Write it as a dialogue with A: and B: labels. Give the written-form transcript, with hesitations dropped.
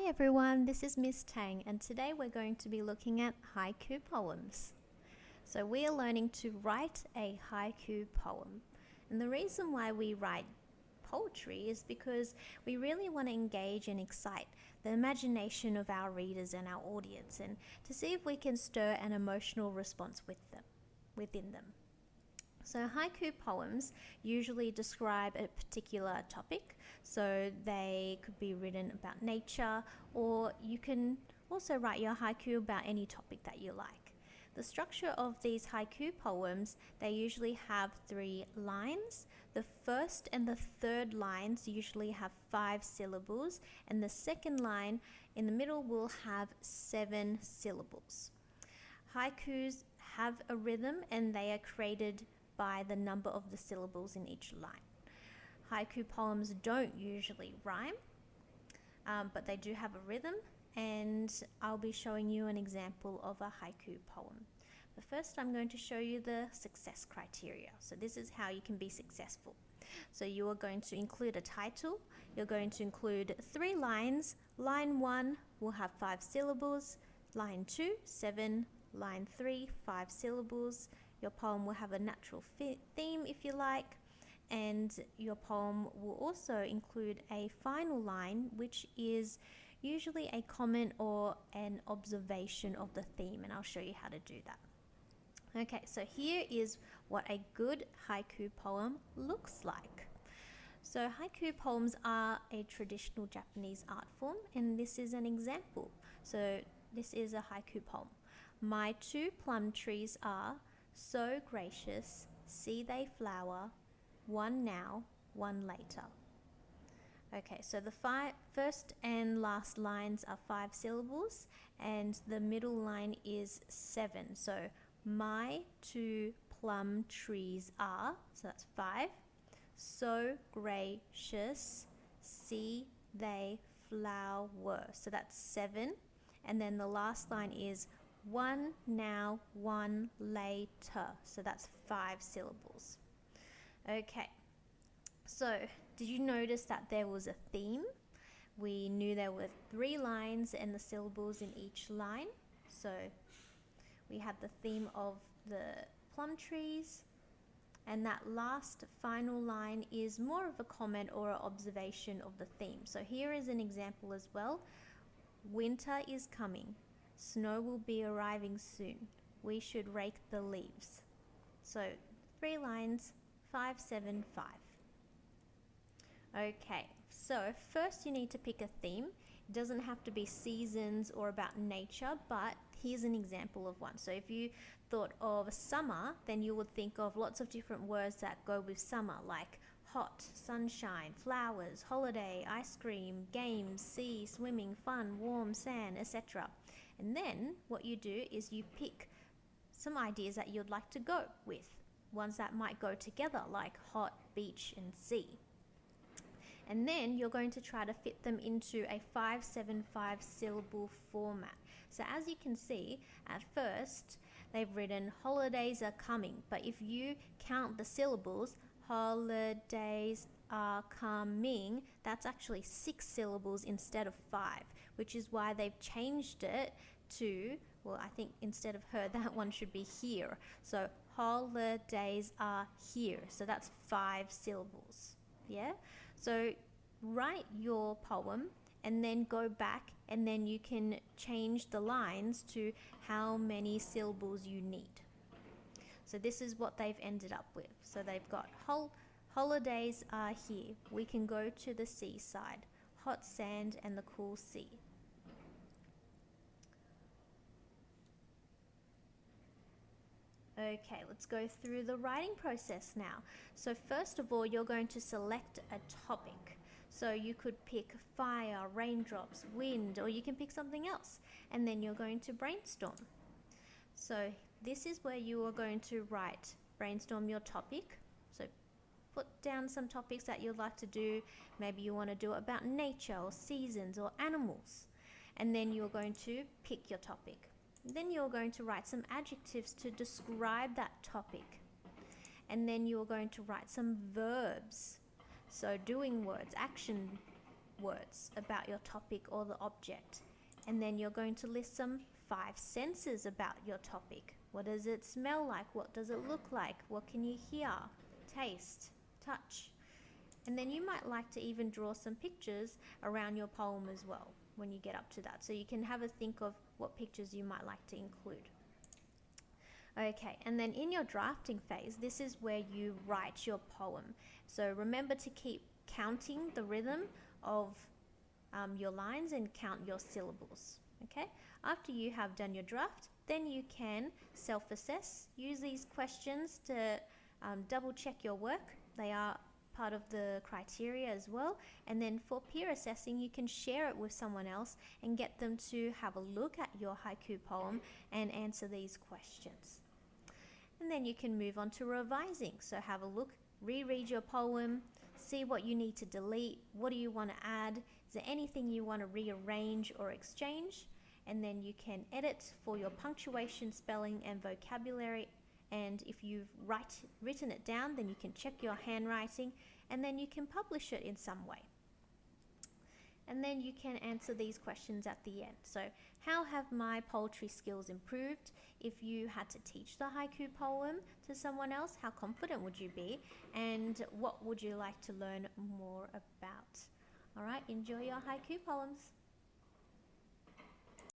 A: Hi everyone, this is Miss Tang, and today we're going to be looking at haiku poems. So we are learning to write a haiku poem. And the reason why we write poetry is because we really want to engage and excite the imagination of our readers and our audience, and to see if we can stir an emotional response within them. So haiku poems usually describe a particular topic, so they could be written about nature, or you can also write your haiku about any topic that you like. The structure of these haiku poems, they usually have 3 lines. The first and the third lines usually have 5 syllables, and the second line in the middle will have 7 syllables. Haikus have a rhythm and they are created by the number of the syllables in each line. Haiku poems don't usually rhyme, but they do have a rhythm, and I'll be showing you an example of a haiku poem. But first I'm going to show you the success criteria. So this is how you can be successful. So you are going to include a title, you're going to include 3 lines. Line 1 will have 5 syllables, line 2, 7, line 3, 5 syllables. Your poem will have a natural theme if you like, and your poem will also include a final line, which is usually a comment or an observation of the theme, and I'll show you how to do that. Okay, so here is what a good haiku poem looks like. So haiku poems are a traditional Japanese art form, and this is an example. So this is a haiku poem. My 2 plum trees are so gracious, see they flower, one now, one later. Okay, so the first and last lines are 5 syllables, and the middle line is 7. So my 2 plum trees are, so that's 5, so gracious, see they flower, so that's 7. And then the last line is one now, one later, so that's 5 syllables. Okay, so did you notice that there was a theme? We knew there were 3 lines and the syllables in each line. So we had the theme of the plum trees, and that last final line is more of a comment or an observation of the theme. So here is an example as well. Winter is coming. Snow will be arriving soon. We should rake the leaves. So 3 lines, 5, 7, 5. Okay, so first you need to pick a theme. It doesn't have to be seasons or about nature, but here's an example of one. So if you thought of summer, then you would think of lots of different words that go with summer, like hot, sunshine, flowers, holiday, ice cream, games, sea, swimming, fun, warm, sand, etc. And then what you do is you pick some ideas that you'd like to go with, ones that might go together, like hot, beach, and sea. And then you're going to try to fit them into a 5-7-5 syllable format. So as you can see, at first they've written holidays are coming, but if you count the syllables, holidays are coming, that's actually 6 syllables instead of 5, which is why they've changed it to, well, I think instead of her, that one should be here. So holidays are here, so that's 5 syllables. Yeah, so write your poem and then go back, and then you can change the lines to how many syllables you need. So this is what they've ended up with. So they've got holidays are here. We can go to the seaside, hot sand and the cool sea. Okay, let's go through the writing process now. So first of all, you're going to select a topic. So you could pick fire, raindrops, wind, or you can pick something else. And then you're going to brainstorm. So this is where you are going to brainstorm your topic. So put down some topics that you'd like to do. Maybe you want to do it about nature or seasons or animals. And then you're going to pick your topic. Then you're going to write some adjectives to describe that topic. And then you're going to write some verbs. So doing words, action words about your topic or the object. And then you're going to list some 5 senses about your topic. What does it smell like? What does it look like? What can you hear, taste, touch? And then you might like to even draw some pictures around your poem as well when you get up to that. So you can have a think of what pictures you might like to include. Okay, and then in your drafting phase, this is where you write your poem. So remember to keep counting the rhythm of your lines and count your syllables. Okay, after you have done your draft, then you can self-assess. Use these questions to double check your work. They are part of the criteria as well. And then for peer assessing, you can share it with someone else and get them to have a look at your haiku poem and answer these questions. And then you can move on to revising. So have a look, reread your poem, see what you need to delete, what do you want to add, is there anything you want to rearrange or exchange? And then you can edit for your punctuation, spelling, and vocabulary. And if you've written it down, then you can check your handwriting, and then you can publish it in some way. And then you can answer these questions at the end. So how have my poetry skills improved? If you had to teach the haiku poem to someone else, how confident would you be? And what would you like to learn more about? All right, enjoy your haiku poems.